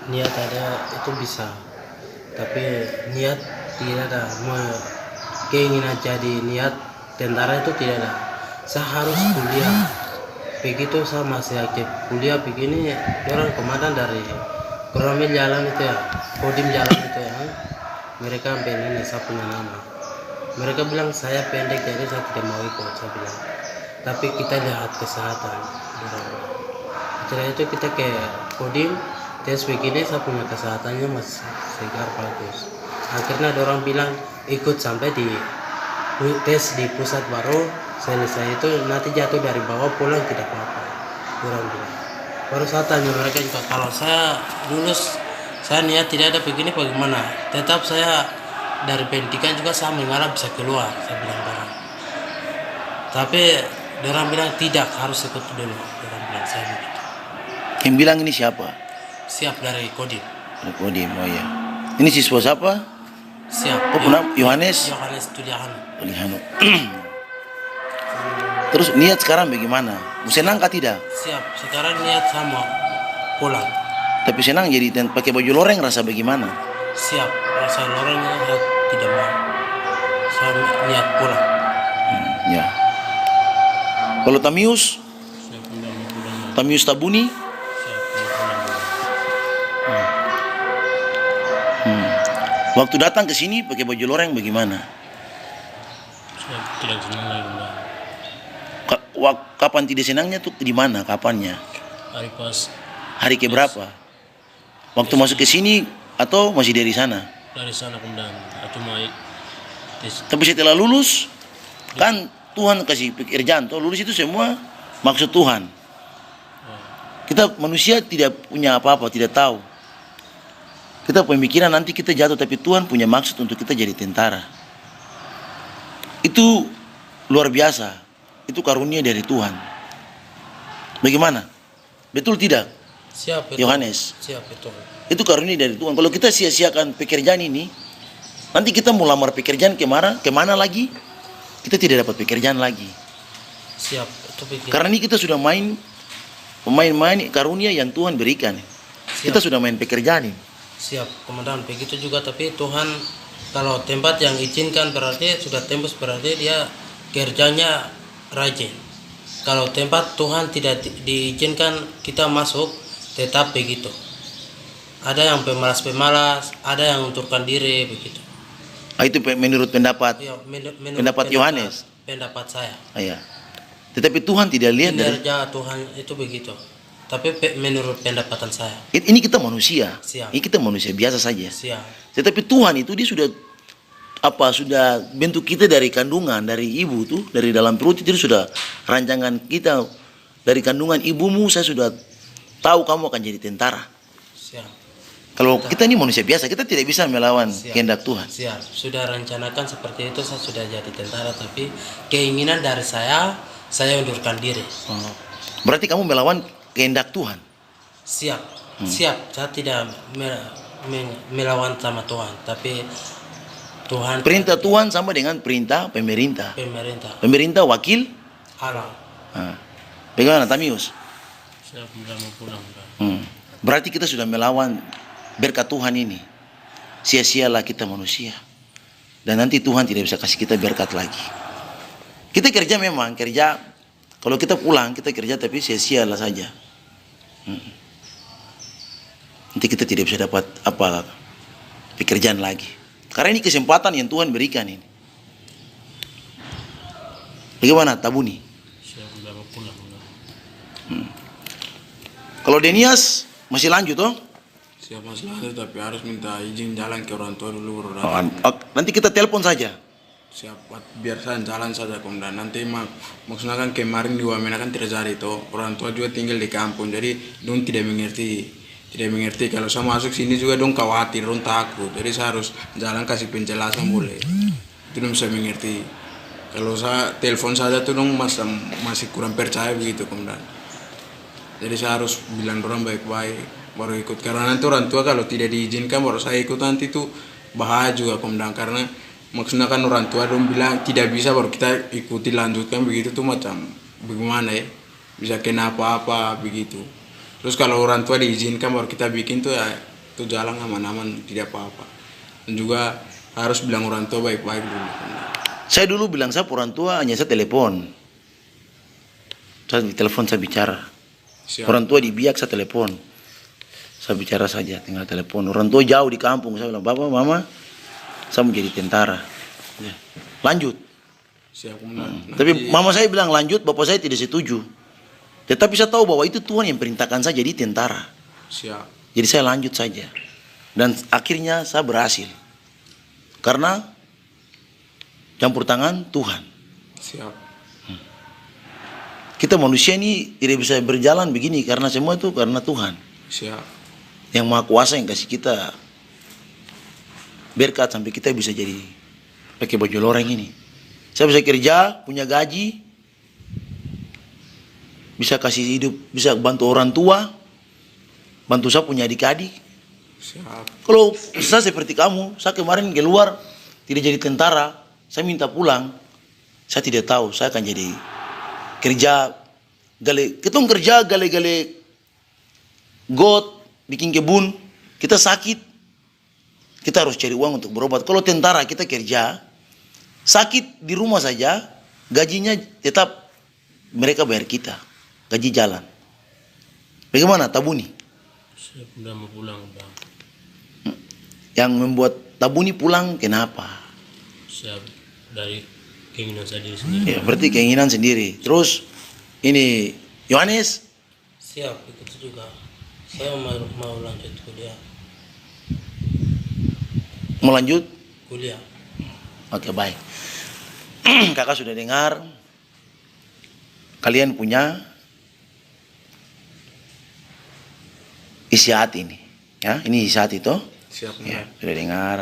niat ada itu bisa, tapi niat tidak ada. Keinginan jadi niat tentara itu tidak ada. Saya harus kuliah. Begitu saya masih aktif kuliah begini, orang komandan dari Koramil jalan itu ya, Kodim jalan itu ya, mereka sampai ini saya punya nama. Mereka bilang saya pendek jadi saya tidak mau ikut, saya bilang. Tapi kita lihat kesehatan. Setelah itu kita ke Kodim, tes begini saya punya kesehatannya masih segar bagus. Akhirnya ada orang bilang ikut sampai di tes di pusat baru, selesai itu nanti jatuh dari bawah pulang tidak apa-apa. Orang bilang. Baru saya tanya mereka juga, kalau saya lulus, saya niat tidak ada begini bagaimana? Tetap saya dari pendidikan juga saya mengarah bisa keluar, saya bilang orang. Tapi orang bilang tidak, harus ikut dulu. Orang bilang saya begitu. Yang bilang ini siapa? Siap dari Kodim. Dari Kodim, oh ya. Ini siswa siapa? Siap. Oh, pernah Yohanes? Yohanes Tulihan. Tulihan. Terus niat sekarang bagaimana? Senang kah tidak? Siap. Sekarang niat sama pulang. Tapi senang jadi pakai baju loreng rasa bagaimana? Siap. Rasa lorengnya saya tidak mau. Saya niat pulang. Ya. Kalau Tamius? Tamius Tabuni? Waktu datang ke sini pakai baju loreng bagaimana? Saya tidak senang lagi. Kapan tidak senangnya tuh di mana? Kapannya? Hari pas. Hari ke berapa? Waktu masuk ke sini atau masih dari sana? Dari sana kemudian cuma Tapi setelah lulus kan Tuhan kasih pekerjaan tuh, lulus itu semua maksud Tuhan. Kita manusia tidak punya apa-apa, tidak tahu. Kita pemikiran nanti kita jatuh, tapi Tuhan punya maksud untuk kita jadi tentara. Itu luar biasa. Itu karunia dari Tuhan. Bagaimana? Betul tidak? Siap betul. Yohanes. Siap betul. Itu karunia dari Tuhan. Kalau kita sia-siakan pekerjaan ini, nanti kita mau lamar pekerjaan kemana lagi? Kita tidak dapat pekerjaan lagi. Siap. Itu pikir. Karena ini kita sudah main karunia yang Tuhan berikan. Siap. Kita sudah main pekerjaan ini. Siap, komandan. Begitu juga, tapi Tuhan kalau tempat yang izinkan berarti sudah tembus, berarti dia kerjanya rajin. Kalau tempat Tuhan tidak diizinkan kita masuk, tetap begitu. Ada yang pemalas-pemalas, ada yang unturkan diri begitu. Itu menurut pendapat Ya, pendapat Yohanes. Pendapat saya. Iya. Tetapi Tuhan tidak lihat dari Kinerja Tuhan itu begitu. Tapi menurut pendapatan saya. ini kita manusia. Siap. Ini kita manusia biasa saja. Siap. Tetapi Tuhan itu dia sudah bentuk kita dari kandungan, dari ibu tuh, dari dalam perut itu sudah rancangan kita dari kandungan ibumu. Saya sudah tahu kamu akan jadi tentara. Siap. Kalau kita ini manusia biasa, kita tidak bisa melawan kehendak Tuhan. Siap. Sudah rencanakan seperti itu, saya sudah jadi tentara, tapi keinginan dari saya undurkan diri. Berarti kamu melawan kehendak Tuhan. Siap. Siap. Saya tidak melawan sama Tuhan, tapi Tuhan Perintah Tuhan sama dengan perintah pemerintah. pemerintah Pemerintah wakil. halang. Bagaimana Tamius? Saya sudah mau pulang. Berarti kita sudah melawan berkat Tuhan ini. Sia-sialah kita manusia. Dan nanti Tuhan tidak bisa kasih kita berkat lagi. Kita kerja memang, kerja. Kalau kita pulang, kita kerja tapi sia-sialah saja. Nanti kita tidak bisa dapat apa pekerjaan lagi. Karena ini kesempatan yang Tuhan berikan ini. Bagaimana Tabuni? Saya sudah mau pulang. Kalau Denias masih lanjut toh? Siap masih lanjut, tapi harus minta izin jalan ke orang tua dulu baru Oh, datang. nanti kita telepon saja. Siap, biar saya jalan saja komandan. Nanti maksudnya kan kemarin di Wamena kan terjadi toh, orang tua juga tinggal di kampung, jadi dong tidak mengerti kalau saya masuk sini juga dong khawatir, dong takut, jadi saya harus jalan kasih penjelasan boleh, itu dong bisa mengerti. Kalau saya telepon saja tuh dong masih kurang percaya begitu komandan. Jadi saya harus bilang orang baik-baik baru ikut, karena nanti orang tua kalau tidak diizinkan baru saya ikut, nanti tuh bahaya juga komandan, karena maksudnya kan orang tua dong bilang tidak bisa baru kita ikuti lanjutkan begitu tuh macam bagaimana ya, bisa kena apa-apa begitu. Terus kalau orang tua diizinkan baru kita bikin tuh ya Itu jalan aman-aman, tidak apa-apa. Dan juga harus bilang orang tua baik-baik dulu. Saya dulu bilang saya orang tua hanya saya telepon. Saya di telepon saya bicara. Siap. Orang tua di biak saya telepon. Saya bicara saja, tinggal telepon. Orang tua jauh di kampung. Saya bilang, Bapak, Mama, saya mau jadi tentara. Ya. Lanjut. Siap, Komandan. Tapi mama saya bilang lanjut, bapak saya tidak setuju. Tetapi saya tahu bahwa itu Tuhan yang perintahkan saya jadi tentara. Siap. Jadi saya lanjut saja. Dan akhirnya saya berhasil. Karena campur tangan Tuhan. Siap. Kita manusia ini tidak bisa berjalan begini karena semua itu karena Tuhan. Siap. Yang Maha Kuasa yang kasih kita berkat sampai kita bisa jadi pakai baju loreng ini. Saya bisa kerja, punya gaji, bisa kasih hidup, bisa bantu orang tua, bantu saya punya adik-adik. Siap. Kalau saya seperti kamu, saya kemarin keluar tidak jadi tentara, saya minta pulang, saya tidak tahu saya akan jadi kerja gale got, bikin kebun, kita sakit, kita harus cari uang untuk berobat. Kalau tentara kita kerja, sakit di rumah saja, gajinya tetap mereka bayar kita, gaji jalan. Bagaimana Tabuni? Saya udah mau pulang, Bang. Yang membuat Tabuni pulang kenapa? Saya dari keinginan saya diri sendiri. Ya, berarti keinginan sendiri. Terus ini Yohanes Siap, itu juga. Saya mau lanjut kuliah. mau lanjut? Kuliah. Oke, baik. Kakak sudah dengar. Kalian punya isi hati ini. Ya, ini isi hati itu. Siap, Ya, Komandan. sudah dengar.